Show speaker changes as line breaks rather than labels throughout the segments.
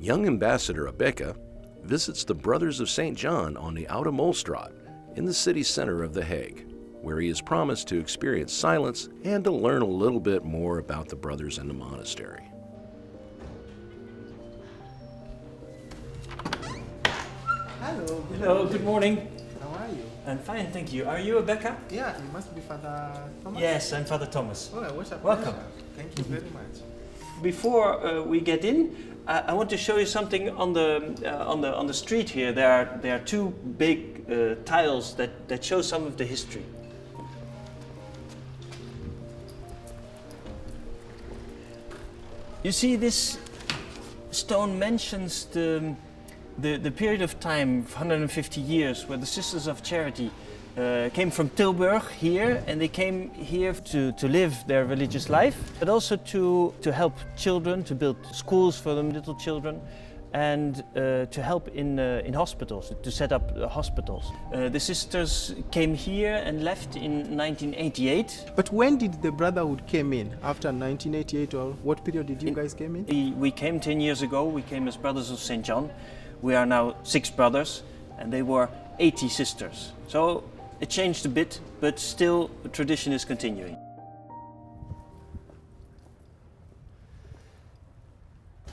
Young Ambassador Abeka visits the Brothers of St. John on the Oude Molstraat in the city center of The Hague, where he is promised to experience silence and to learn a little bit more about the brothers in the monastery.
Hello.
Hello, good morning.
How are you?
I'm fine, thank you. Are you Abeka?
Yeah, you must be Father Thomas.
Yes, I'm Father Thomas.
Oh, what a
Welcome.
pleasure. Thank you very much.
Before we get in, I want to show you something on the street here. There are two big tiles that show some of the history. You see, this stone mentions the period of time of 150 years where the Sisters of Charity came from Tilburg here, and they came here to live their religious life, but also to help children, to build schools for the little children, and to help in hospitals, to set up hospitals. The sisters came here and left in 1988.
But when did the brotherhood came in? After 1988, or what period did you guys came in?
We came 10 years ago. We came as Brothers of St. John. We are now 6 brothers, and they were 80 sisters. So it changed a bit, but still the tradition is continuing.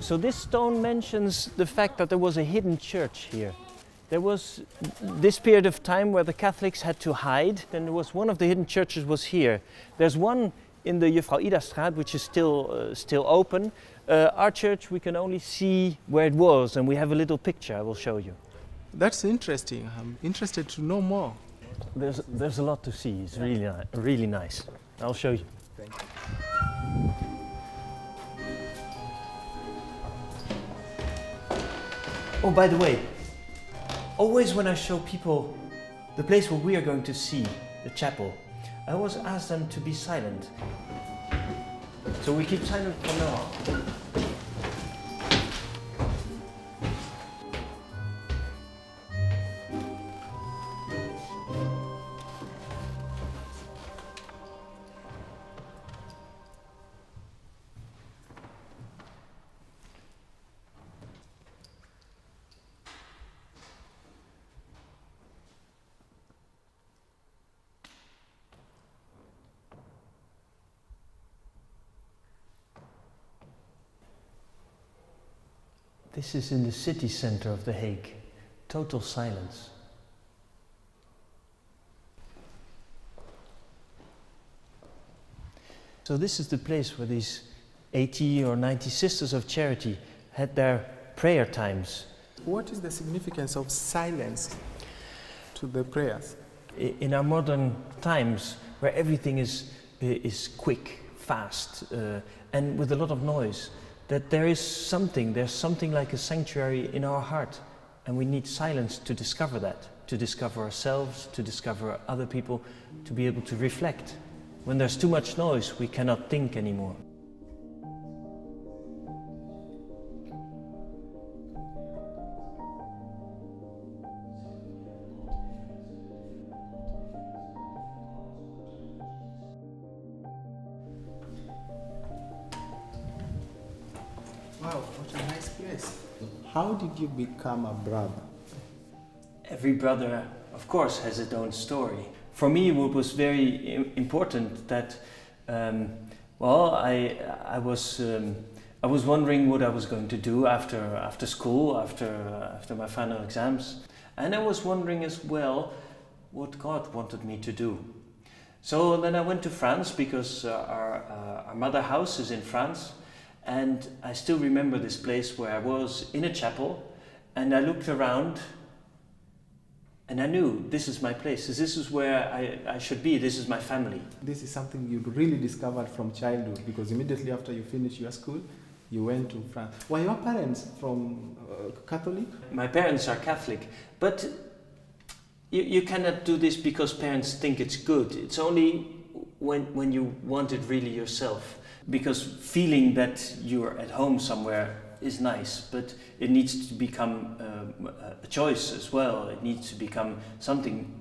So this stone mentions the fact that there was a hidden church here. There was this period of time where the Catholics had to hide, and there was one of the hidden churches was here. There's one in the Oude Straat, which is still open. Our church, we can only see where it was, and we have a little picture I will show you.
That's interesting. I'm interested to know more.
There's a lot to see. It's really nice. I'll show you.
Thank you.
Oh, by the way, always when I show people the place where we are going to see, the chapel, I always ask them to be silent. So we keep silent from now on. This is in the city center of The Hague. Total silence. So this is the place where these 80 or 90 Sisters of Charity had their prayer times.
What is the significance of silence to the prayers?
In our modern times, where everything is quick, fast, and with a lot of noise, that there's something like a sanctuary in our heart, and we need silence to discover that, to discover ourselves, to discover other people, to be able to reflect. When there's too much noise, we cannot think anymore.
Wow, what a nice place. How did you become a brother?
Every brother, of course, has its own story. For me, what was very important that, I was wondering what I was going to do after school, after my final exams, and I was wondering as well what God wanted me to do. So then I went to France because our mother house is in France. And I still remember this place where I was in a chapel, and I looked around and I knew this is my place, this is where I should be, this is my family.
This is something you really discovered from childhood, because immediately after you finished your school, you went to France. Were your parents from Catholic?
My parents are Catholic, but you cannot do this because parents think it's good. It's only when you want it really yourself. Because feeling that you're at home somewhere is nice, but it needs to become a choice as well. It needs to become something,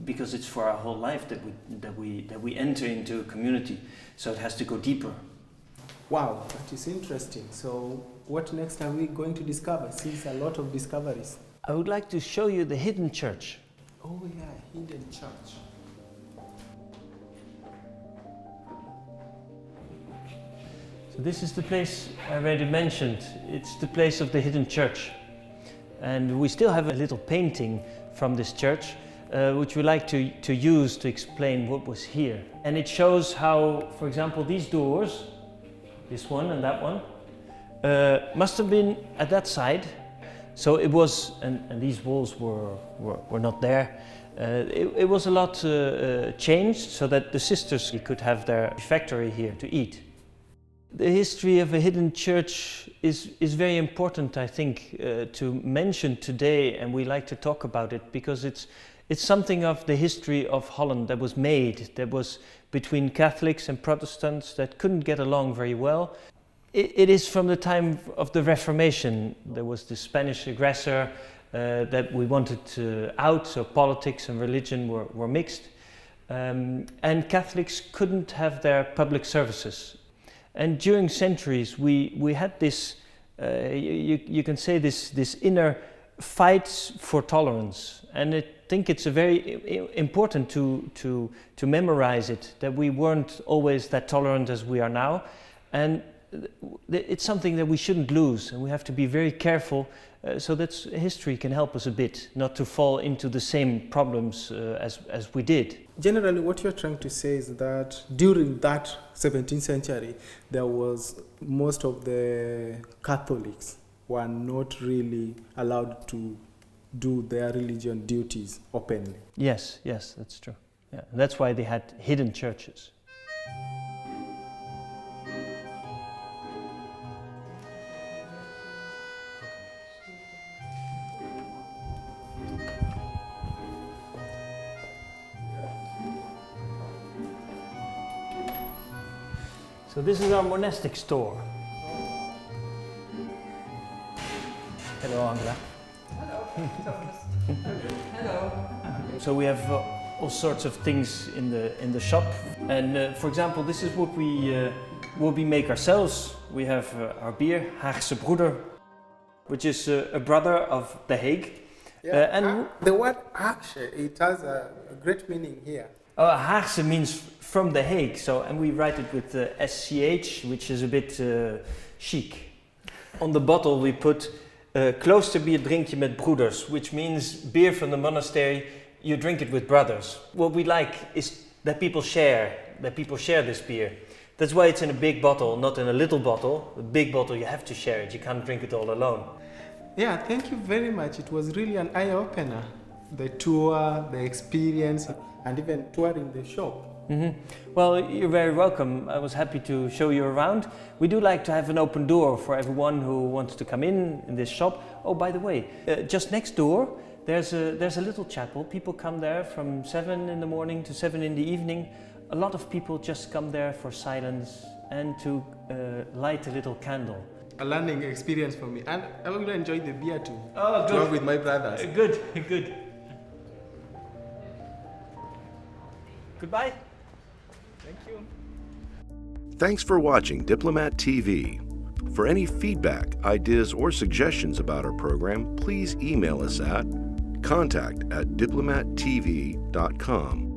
because it's for our whole life that we enter into a community. So it has to go deeper.
Wow, that is interesting. So what next are we going to discover? Since a lot of discoveries.
I would like to show you the hidden church.
Oh yeah, hidden church.
So this is the place I already mentioned. It's the place of the hidden church. And we still have a little painting from this church, which we like to use to explain what was here. And it shows how, for example, these doors, this one and that one, must have been at that side. So it was, and these walls were not there. It was a lot changed so that the sisters could have their refectory here to eat. The history of a hidden church is very important, I think, to mention today, and we like to talk about it because it's something of the history of Holland that was made, that was between Catholics and Protestants that couldn't get along very well. It is from the time of the Reformation. There was the Spanish aggressor that we wanted out, so politics and religion were mixed. And Catholics couldn't have their public services. And during centuries we had this, you can say this inner fight for tolerance. And I think it's very important to memorize it, that we weren't always that tolerant as we are now. And it's something that we shouldn't lose, and we have to be very careful so that history can help us a bit, not to fall into the same problems as we did.
Generally, what you're trying to say is that during that 17th century, there was most of the Catholics were not really allowed to do their religion duties openly.
Yes, that's true. Yeah, and that's why they had hidden churches. So this is our monastic store. Hello, Angela.
Hello, Thomas. Hello.
So we have all sorts of things in the shop, and for example, this is what we make ourselves. We have our beer, Haagse Broeder, which is a brother of the Hague.
Yeah,
and
the word Haagse, it has a great meaning here.
Haagse means from the Hague, so, and we write it with SCH, which is a bit chic. On the bottle we put kloosterbier drink je met broeders, which means beer from the monastery, you drink it with brothers. What we like is that people share this beer. That's why it's in a big bottle, not in a little bottle. A big bottle, you have to share it, you can't drink it all alone.
Yeah, thank you very much. It was really an eye-opener. The tour, the experience, and even touring the shop.
Mm-hmm. Well, you're very welcome. I was happy to show you around. We do like to have an open door for everyone who wants to come in this shop. Oh, by the way, just next door, there's a little chapel. People come there from 7 in the morning to 7 in the evening. A lot of people just come there for silence and to light a little candle.
A learning experience for me, and I will enjoy the beer too.
Oh, good.
Along with my brothers.
Good. Goodbye.
Thank you.
Thanks for watching Diplomat TV. For any feedback, ideas, or suggestions about our program, please email us at contact@diplomattv.com.